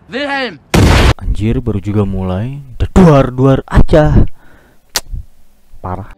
Wilhelm. Anjir, baru juga mulai duar aja. Parah.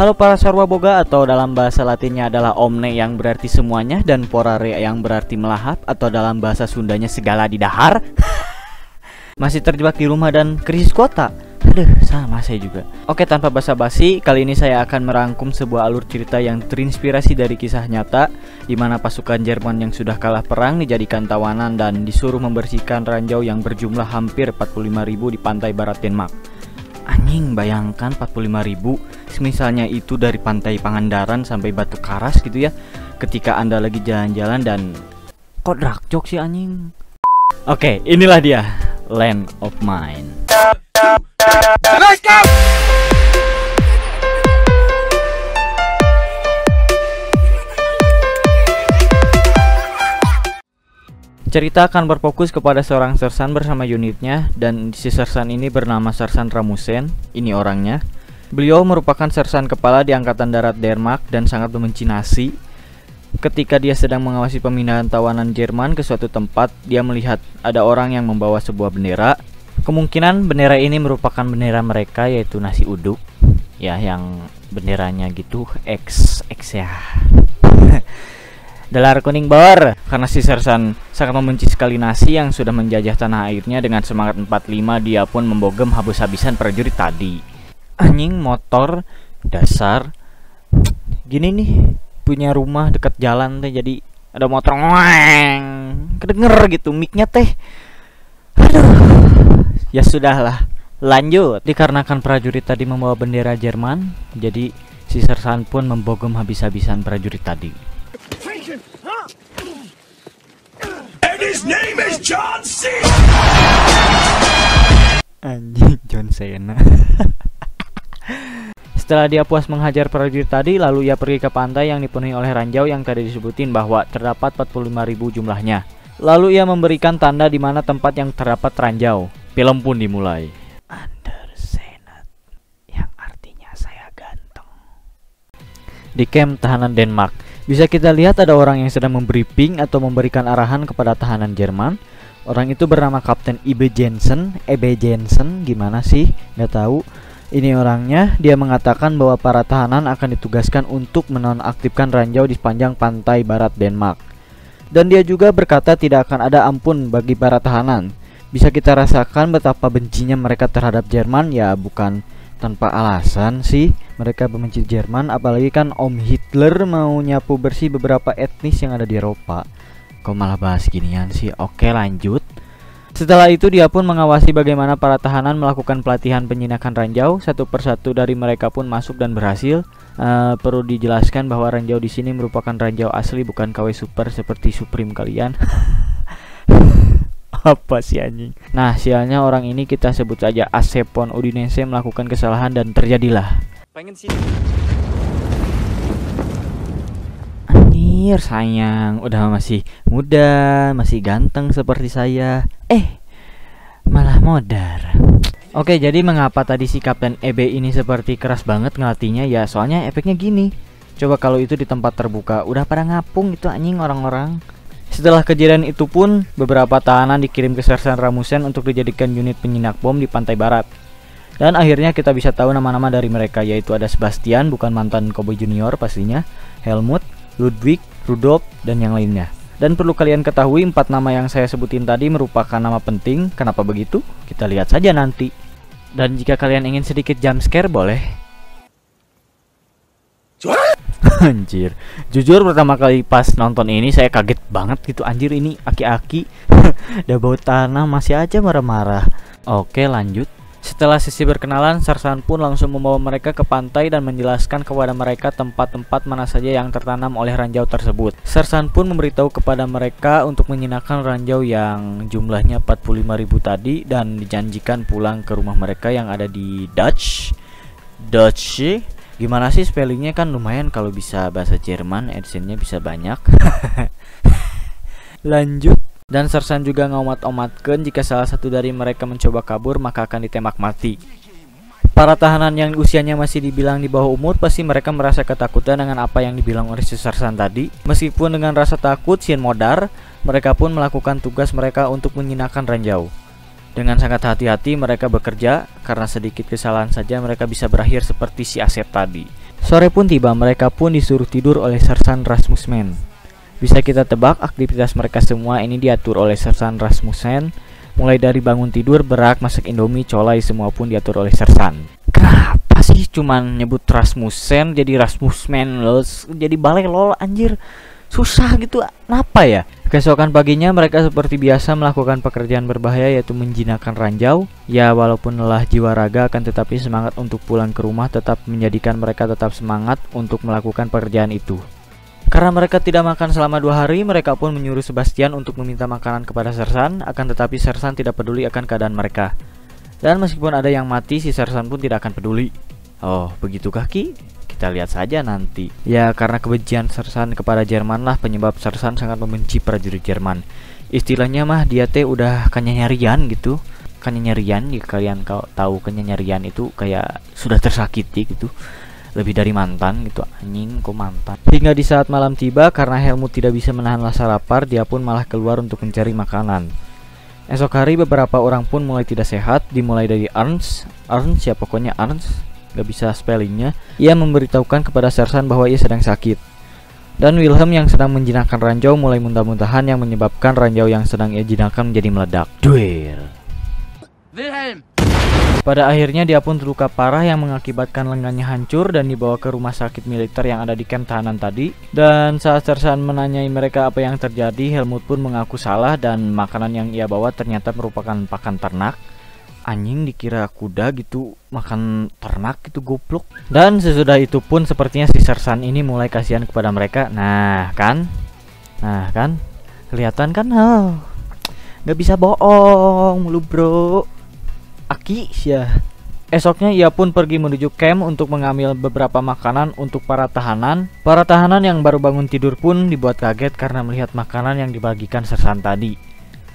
Halo para sarwa boga, atau dalam bahasa latinnya adalah omne yang berarti semuanya, dan porare yang berarti melahap, atau dalam bahasa Sundanya segala di dahar. Masih terjebak di rumah dan krisis kota. Aduh, sama saya juga. Oke, tanpa basa-basi, kali ini saya akan merangkum sebuah alur cerita yang terinspirasi dari kisah nyata, di mana pasukan Jerman yang sudah kalah perang dijadikan tawanan dan disuruh membersihkan ranjau yang berjumlah hampir 45.000 di pantai barat Denmark. Anjing, bayangkan 45.000, misalnya itu dari pantai Pangandaran sampai Batu Karas gitu ya. Ketika Anda lagi jalan-jalan dan kok drag joke sih anjing. Oke, inilah dia, Land of Mine. Let's go. Cerita akan berfokus kepada seorang sersan bersama unitnya, dan si sersan ini bernama Sersan Ramusen. Ini orangnya. Beliau merupakan sersan kepala di Angkatan Darat Denmark dan sangat membenci nasi. Ketika dia sedang mengawasi pemindahan tawanan Jerman ke suatu tempat, dia melihat ada orang yang membawa sebuah bendera. Kemungkinan bendera ini merupakan bendera mereka, yaitu nasi uduk. Ya, yang benderanya gitu X ya. Dalar kuning bor. Karena si sersan sangat membenci sekali nasi yang sudah menjajah tanah airnya, dengan semangat 45 dia pun membogem habis-habisan prajurit tadi. Anjing, motor dasar. Gini nih, punya rumah dekat jalan teh, jadi ada motor ngoeng, kedenger gitu mic-nya teh. Aduh, ya sudahlah, lanjut. Dikarenakan prajurit tadi membawa bendera Jerman, jadi si sersan pun membogem habis-habisan prajurit tadi. And his name is John C. Anjing, John Cena. Setelah dia puas menghajar prajurit tadi, lalu ia pergi ke pantai yang dipenuhi oleh ranjau yang tadi disebutin bahwa terdapat 45.000 jumlahnya. Lalu ia memberikan tanda di mana tempat yang terdapat ranjau. Film pun dimulai. Under Senat, yang artinya saya ganteng. Di camp tahanan Denmark, bisa kita lihat ada orang yang sedang membriefing atau memberikan arahan kepada tahanan Jerman. Orang itu bernama Kapten Ibe Jensen. Gimana sih? Nggak tahu. Ini orangnya, dia mengatakan bahwa para tahanan akan ditugaskan untuk menonaktifkan ranjau di sepanjang pantai barat Denmark. Dan dia juga berkata tidak akan ada ampun bagi para tahanan. Bisa kita rasakan betapa bencinya mereka terhadap Jerman, ya bukan tanpa alasan sih mereka membenci Jerman, apalagi kan Om Hitler mau nyapu bersih beberapa etnis yang ada di Eropa. Kok malah bahas ginian sih? Oke, lanjut. Setelah itu dia pun mengawasi bagaimana para tahanan melakukan pelatihan penjinakan ranjau. Satu persatu dari mereka pun masuk dan berhasil. Perlu dijelaskan bahwa ranjau di sini merupakan ranjau asli, bukan KW super seperti Supreme kalian. Apa sih anjing? Nah, sialnya orang ini kita sebut saja Asepon Udinese melakukan kesalahan dan terjadilah. Pengen sih. Anjir, sayang, udah masih muda, masih ganteng seperti saya. Malah modar. Oke, jadi mengapa tadi si Kapten EB ini seperti keras banget ngelatihnya? Ya, soalnya efeknya gini. Coba kalau itu di tempat terbuka, udah pada ngapung itu anjing orang-orang. Setelah kejadian itu pun, beberapa tahanan dikirim ke Sersan Ramusen untuk dijadikan unit penjinak bom di pantai barat. Dan akhirnya kita bisa tahu nama-nama dari mereka, yaitu ada Sebastian, bukan mantan Cowboy Junior pastinya, Helmut, Ludwig, Rudolf, dan yang lainnya. Dan perlu kalian ketahui, 4 nama yang saya sebutin tadi merupakan nama penting. Kenapa begitu? Kita lihat saja nanti. Dan jika kalian ingin sedikit jump scare, boleh. Anjir, jujur pertama kali pas nonton ini saya kaget banget gitu. Anjir, ini aki-aki udah bau tanah masih aja marah-marah. Oke, lanjut. Setelah sesi berkenalan, sersan pun langsung membawa mereka ke pantai dan menjelaskan kepada mereka tempat-tempat mana saja yang tertanam oleh ranjau tersebut. Sersan pun memberitahu kepada mereka untuk menjinakkan ranjau yang jumlahnya 45.000 tadi dan dijanjikan pulang ke rumah mereka yang ada di Dutch. Gimana sih spellingnya, kan lumayan kalau bisa bahasa Jerman, adsense-nya bisa banyak. Lanjut. Dan sersan juga ngomat-omatkan jika salah satu dari mereka mencoba kabur maka akan ditembak mati. Para tahanan yang usianya masih dibilang di bawah umur pasti mereka merasa ketakutan dengan apa yang dibilang oleh si Sersan tadi. Meskipun dengan rasa takut Sien modar, mereka pun melakukan tugas mereka untuk menjinakkan ranjau. Dengan sangat hati-hati mereka bekerja, karena sedikit kesalahan saja mereka bisa berakhir seperti si Asep tadi. Sore pun tiba, mereka pun disuruh tidur oleh Sersan Rasmussen. Bisa kita tebak aktivitas mereka semua ini diatur oleh Sersan Rasmussen. Mulai dari bangun tidur, berak, masak indomie, colai, semua pun diatur oleh Sersan. Kenapa sih cuman nyebut Rasmussen jadi Rasmussen loh, jadi balai lol anjir. Susah gitu, kenapa ya? Keesokan paginya mereka seperti biasa melakukan pekerjaan berbahaya, yaitu menjinakkan ranjau. Ya walaupun lelah jiwa raga, akan tetapi semangat untuk pulang ke rumah tetap menjadikan mereka tetap semangat untuk melakukan pekerjaan itu. Karena mereka tidak makan selama 2 hari, mereka pun menyuruh Sebastian untuk meminta makanan kepada Sersan. Akan tetapi Sersan tidak peduli akan keadaan mereka. Dan meskipun ada yang mati, si Sersan pun tidak akan peduli. Oh, begitukah Ki? Kita lihat saja nanti. Ya, karena kebencian Sersan kepada Jerman lah penyebab Sersan sangat membenci prajurit Jerman. Istilahnya mah dia teh udah kenyanyarian gitu. Kenyanyarian, ya kalian tahu kenyanyarian itu kayak sudah tersakiti gitu. Lebih dari mantan gitu, anjing kok mantan. Hingga di saat malam tiba, karena Helmut tidak bisa menahan rasa lapar, dia pun malah keluar untuk mencari makanan. Esok hari beberapa orang pun mulai tidak sehat, dimulai dari Ernst ya pokoknya Ernst, gak bisa spellingnya. Ia memberitahukan kepada Sersan bahwa ia sedang sakit. Dan Wilhelm yang sedang menjinakkan ranjau mulai muntah-muntahan, yang menyebabkan ranjau yang sedang ia jinakkan menjadi meledak. Duel. Wilhelm! Pada akhirnya dia pun terluka parah yang mengakibatkan lengannya hancur dan dibawa ke rumah sakit militer yang ada di kamp tahanan tadi. Dan saat Sersan menanyai mereka apa yang terjadi, Helmut pun mengaku salah dan makanan yang ia bawa ternyata merupakan pakan ternak. Anjing, dikira kuda gitu, makan ternak gitu, goblok. Dan sesudah itu pun sepertinya si Sersan ini mulai kasihan kepada mereka. Nah kan, kelihatan kan, nggak bisa bohong lu bro. Aki ya. Esoknya ia pun pergi menuju camp untuk mengambil beberapa makanan untuk para tahanan. Para tahanan yang baru bangun tidur pun dibuat kaget karena melihat makanan yang dibagikan Sersan tadi.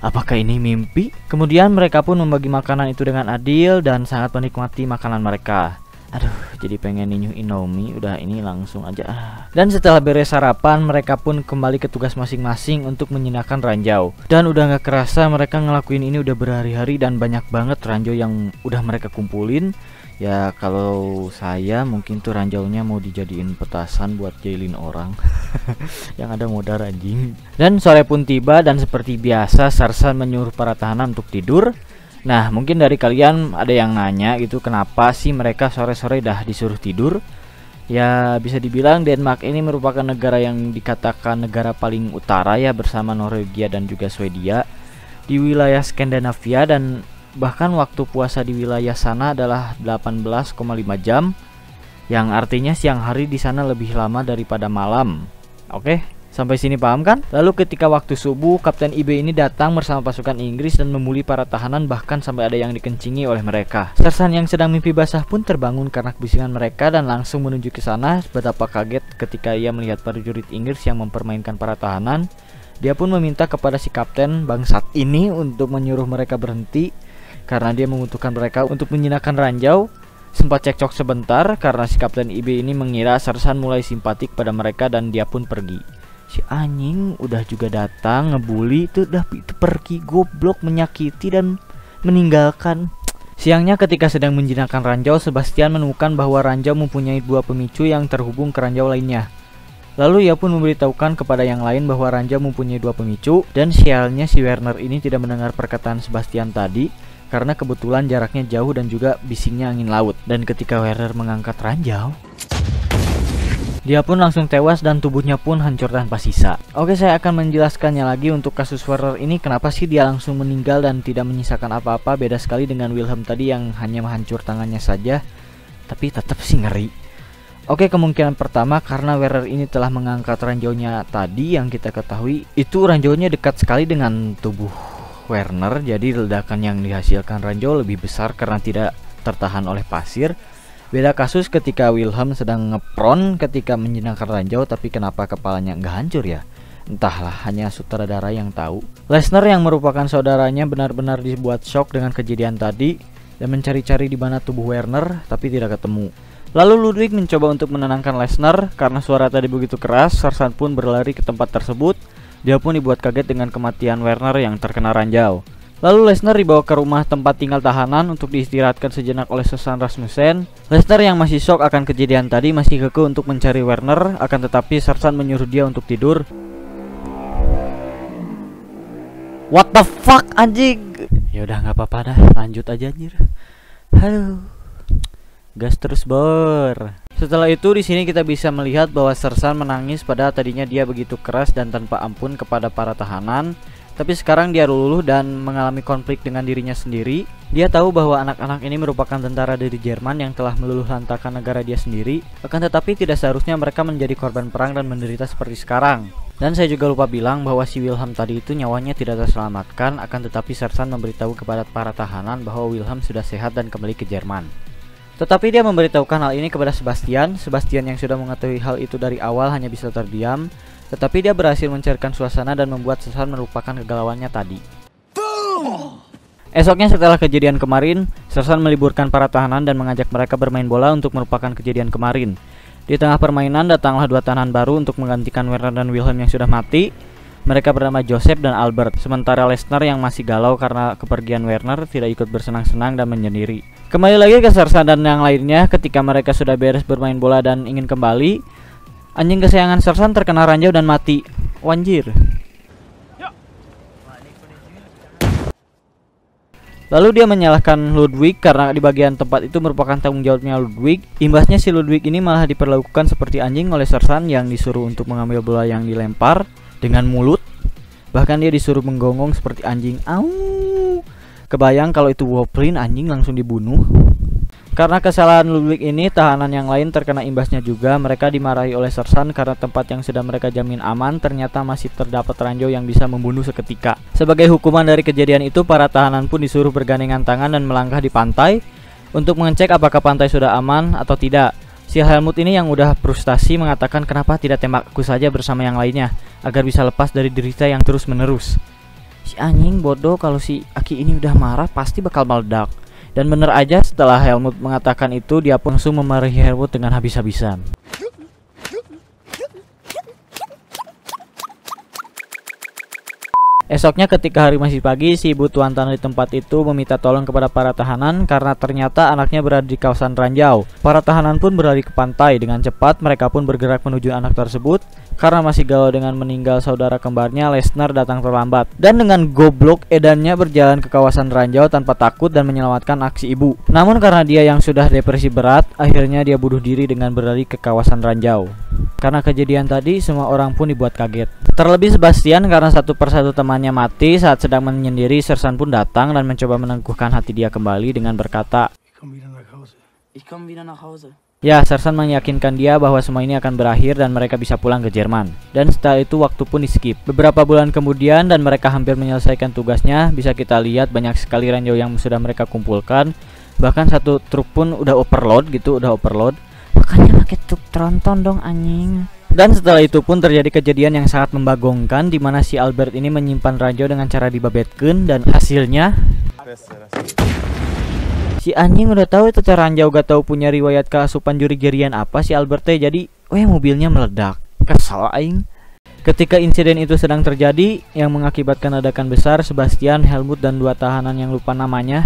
Apakah ini mimpi? Kemudian mereka pun membagi makanan itu dengan adil dan sangat menikmati makanan mereka. Aduh, jadi pengen ninyuh Indomie, udah ini langsung aja. Dan setelah beres sarapan, mereka pun kembali ke tugas masing-masing untuk menjinakkan ranjau. Dan udah gak kerasa mereka ngelakuin ini udah berhari-hari dan banyak banget ranjau yang udah mereka kumpulin. Ya kalau saya mungkin tuh ranjaunya mau dijadiin petasan buat jailin orang. Yang ada modal anjing. Dan sore pun tiba dan seperti biasa Sersan menyuruh para tahanan untuk tidur. Nah, mungkin dari kalian ada yang nanya gitu, kenapa sih mereka sore-sore dah disuruh tidur? Ya, bisa dibilang Denmark ini merupakan negara yang dikatakan negara paling utara ya, bersama Norwegia dan juga Swedia di wilayah Skandinavia, dan bahkan waktu puasa di wilayah sana adalah 18,5 jam, yang artinya siang hari di sana lebih lama daripada malam. Oke? Sampai sini paham kan? Lalu ketika waktu subuh, Kapten IB ini datang bersama pasukan Inggris dan memuli para tahanan, bahkan sampai ada yang dikencingi oleh mereka. Sersan yang sedang mimpi basah pun terbangun karena kebisingan mereka dan langsung menuju ke sana. Betapa kaget ketika ia melihat prajurit Inggris yang mempermainkan para tahanan. Dia pun meminta kepada si kapten bangsat ini untuk menyuruh mereka berhenti karena dia membutuhkan mereka untuk menjinakkan ranjau. Sempat cekcok sebentar karena si Kapten IB ini mengira Sersan mulai simpatik pada mereka dan dia pun pergi. Si anjing udah juga datang ngebully itu pergi, goblok, menyakiti dan meninggalkan. Siangnya ketika sedang menjinakkan ranjau, Sebastian menemukan bahwa ranjau mempunyai 2 pemicu yang terhubung ke ranjau lainnya. Lalu ia pun memberitahukan kepada yang lain bahwa ranjau mempunyai 2 pemicu, dan sialnya si Werner ini tidak mendengar perkataan Sebastian tadi karena kebetulan jaraknya jauh dan juga bisingnya angin laut. Dan ketika Werner mengangkat ranjau, dia pun langsung tewas dan tubuhnya pun hancur tanpa sisa. Oke, saya akan menjelaskannya lagi untuk kasus Werner ini. Kenapa sih dia langsung meninggal dan tidak menyisakan apa-apa? Beda sekali dengan Wilhelm tadi yang hanya menghancur tangannya saja, tapi tetap sih ngeri. Oke, kemungkinan pertama karena Werner ini telah mengangkat ranjaunya tadi. Yang kita ketahui itu ranjaunya dekat sekali dengan tubuh Werner, jadi ledakan yang dihasilkan ranjau lebih besar karena tidak tertahan oleh pasir. Beda kasus ketika Wilhelm sedang ngepron ketika menjinakkan ranjau, tapi kenapa kepalanya nggak hancur ya? Entahlah, hanya sutradara yang tahu. Lesnar yang merupakan saudaranya benar-benar dibuat shock dengan kejadian tadi, dan mencari-cari di mana tubuh Werner, tapi tidak ketemu. Lalu Ludwig mencoba untuk menenangkan Lesnar karena suara tadi begitu keras. Sersan pun berlari ke tempat tersebut. Dia pun dibuat kaget dengan kematian Werner yang terkena ranjau. Lalu Lesnar dibawa ke rumah tempat tinggal tahanan untuk diistirahatkan sejenak oleh Sersan Rasmussen. Lesnar yang masih shock akan kejadian tadi masih kekeh untuk mencari Werner, akan tetapi Sersan menyuruh dia untuk tidur. What the fuck anjing? Ya udah nggak apa-apa dah, lanjut aja anjir. Halo. Gas terus bor. Setelah itu di sini kita bisa melihat bahwa Sersan menangis pada tadinya dia begitu keras dan tanpa ampun kepada para tahanan. Tapi sekarang dia luluh dan mengalami konflik dengan dirinya sendiri. Dia tahu bahwa anak-anak ini merupakan tentara dari Jerman yang telah meluluh lantakan negara dia sendiri. Akan tetapi tidak seharusnya mereka menjadi korban perang dan menderita seperti sekarang. Dan saya juga lupa bilang bahwa si Wilhelm tadi itu nyawanya tidak terselamatkan. Akan tetapi Sersan memberitahu kepada para tahanan bahwa Wilhelm sudah sehat dan kembali ke Jerman. Tetapi dia memberitahukan hal ini kepada Sebastian. Sebastian yang sudah mengetahui hal itu dari awal hanya bisa terdiam. Tetapi dia berhasil mencairkan suasana dan membuat Sersan melupakan kegalauannya tadi. Esoknya setelah kejadian kemarin, Sersan meliburkan para tahanan dan mengajak mereka bermain bola untuk melupakan kejadian kemarin. Di tengah permainan datanglah dua tahanan baru untuk menggantikan Werner dan Wilhelm yang sudah mati. Mereka bernama Joseph dan Albert. Sementara Lesnar yang masih galau karena kepergian Werner tidak ikut bersenang-senang dan menyendiri. Kembali lagi ke Sersan dan yang lainnya. Ketika mereka sudah beres bermain bola dan ingin kembali, anjing kesayangan Sersan terkena ranjau dan mati. Wanjir. Lalu dia menyalahkan Ludwig karena di bagian tempat itu merupakan tanggung jawabnya Ludwig. Imbasnya si Ludwig ini malah diperlakukan seperti anjing oleh Sersan yang disuruh untuk mengambil bola yang dilempar dengan mulut. Bahkan dia disuruh menggonggong seperti anjing. Au. Kebayang kalau itu Wolverine, anjing langsung dibunuh. Karena kesalahan Ludwig ini, tahanan yang lain terkena imbasnya juga. Mereka dimarahi oleh Sersan karena tempat yang sudah mereka jamin aman ternyata masih terdapat ranjau yang bisa membunuh seketika. Sebagai hukuman dari kejadian itu, para tahanan pun disuruh bergandengan tangan dan melangkah di pantai untuk mengecek apakah pantai sudah aman atau tidak. Si Helmut ini yang udah frustasi mengatakan kenapa tidak tembak aku saja bersama yang lainnya agar bisa lepas dari derita yang terus menerus. Si anjing bodoh, kalau si Aki ini udah marah pasti bakal meledak. Dan bener aja setelah Helmut mengatakan itu, dia pun langsung memarahi Helmut dengan habis-habisan. Esoknya ketika hari masih pagi, si ibu tuan tanah di tempat itu meminta tolong kepada para tahanan karena ternyata anaknya berada di kawasan ranjau. Para tahanan pun berlari ke pantai. Dengan cepat mereka pun bergerak menuju anak tersebut. Karena masih galau dengan meninggal saudara kembarnya, Lesnar datang terlambat. Dan dengan goblok edannya berjalan ke kawasan ranjau tanpa takut dan menyelamatkan aksi ibu. Namun karena dia yang sudah depresi berat, akhirnya dia bunuh diri dengan berlari ke kawasan ranjau. Karena kejadian tadi, semua orang pun dibuat kaget. Terlebih Sebastian karena satu persatu temannya mati saat sedang menyendiri. Sersan pun datang dan mencoba meneguhkan hati dia kembali dengan berkata, ya, Sersan meyakinkan dia bahwa semua ini akan berakhir dan mereka bisa pulang ke Jerman. Dan setelah itu waktu pun di-skip. Beberapa bulan kemudian dan mereka hampir menyelesaikan tugasnya, bisa kita lihat banyak sekali ranjau yang sudah mereka kumpulkan. Bahkan satu truk pun udah overload gitu, Makanya pakai truk tronton dong anjing. Dan setelah itu pun terjadi kejadian yang sangat membagongkan, di mana si Albert ini menyimpan ranjau dengan cara dibabetkeun dan hasilnya si anjing udah tahu itu cara ranjau, gak tahu punya riwayat keasupan juri-jurian apa si Albert teh, jadi mobilnya meledak. Kesal aing. Ketika insiden itu sedang terjadi yang mengakibatkan ledakan besar, Sebastian, Helmut dan dua tahanan yang lupa namanya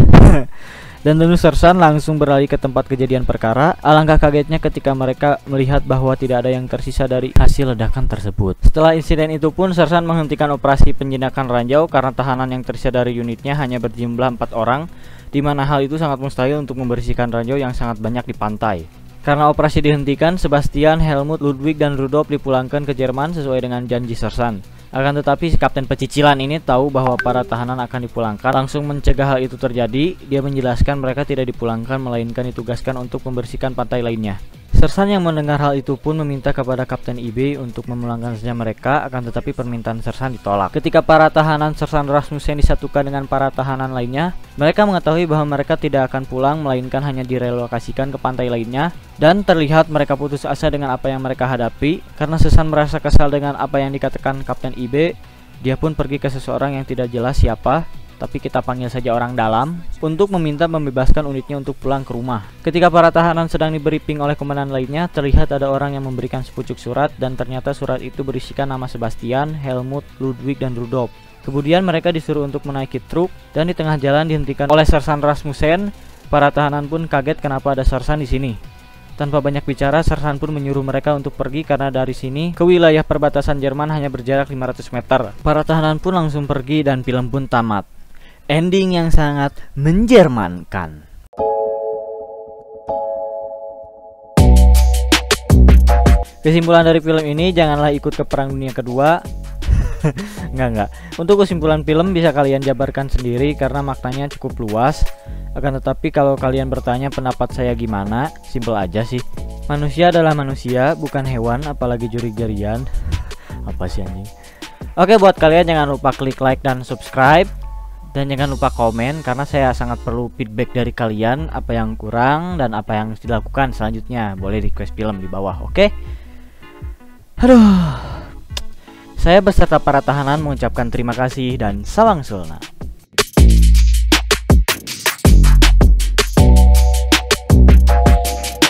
dan tentu Sersan langsung berlari ke tempat kejadian perkara. Alangkah kagetnya ketika mereka melihat bahwa tidak ada yang tersisa dari hasil ledakan tersebut. Setelah insiden itu pun Sersan menghentikan operasi penjinakan ranjau karena tahanan yang tersisa dari unitnya hanya berjumlah 4 orang, di mana hal itu sangat mustahil untuk membersihkan ranjau yang sangat banyak di pantai. Karena operasi dihentikan, Sebastian, Helmut, Ludwig, dan Rudolf dipulangkan ke Jerman sesuai dengan janji Sersan. Akan tetapi si kapten pecicilan ini tahu bahwa para tahanan akan dipulangkan. Langsung mencegah hal itu terjadi. Dia menjelaskan mereka tidak dipulangkan melainkan ditugaskan untuk membersihkan pantai lainnya. Sersan yang mendengar hal itu pun meminta kepada Kapten IB untuk memulangkan saja mereka, akan tetapi permintaan Sersan ditolak. Ketika para tahanan Sersan Rasmussen disatukan dengan para tahanan lainnya, mereka mengetahui bahwa mereka tidak akan pulang melainkan hanya direlokasikan ke pantai lainnya. Dan terlihat mereka putus asa dengan apa yang mereka hadapi. Karena Sersan merasa kesal dengan apa yang dikatakan Kapten IB, dia pun pergi ke seseorang yang tidak jelas siapa tapi kita panggil saja orang dalam, untuk meminta membebaskan unitnya untuk pulang ke rumah. Ketika para tahanan sedang di briefing oleh komandan lainnya, terlihat ada orang yang memberikan sepucuk surat dan ternyata surat itu berisikan nama Sebastian, Helmut, Ludwig, dan Rudolf. Kemudian mereka disuruh untuk menaiki truk dan di tengah jalan dihentikan oleh Sersan Rasmussen. Para tahanan pun kaget kenapa ada Sersan di sini. Tanpa banyak bicara, Sersan pun menyuruh mereka untuk pergi karena dari sini ke wilayah perbatasan Jerman hanya berjarak 500 meter. Para tahanan pun langsung pergi dan film pun tamat. Ending yang sangat menjermankan. Kesimpulan dari film ini, janganlah ikut ke Perang Dunia Kedua. Enggak. Untuk kesimpulan film bisa kalian jabarkan sendiri karena maknanya cukup luas. Akan tetapi kalau kalian bertanya pendapat saya gimana, simpel aja sih. Manusia adalah manusia, bukan hewan, apalagi jurig-jarian. Apa sih anjing? Oke, buat kalian jangan lupa klik like dan subscribe. Dan jangan lupa komen karena saya sangat perlu feedback dari kalian, apa yang kurang dan apa yang harus dilakukan selanjutnya. Boleh request film di bawah, oke? Aduh. Saya beserta para tahanan mengucapkan terima kasih dan salam Sulna.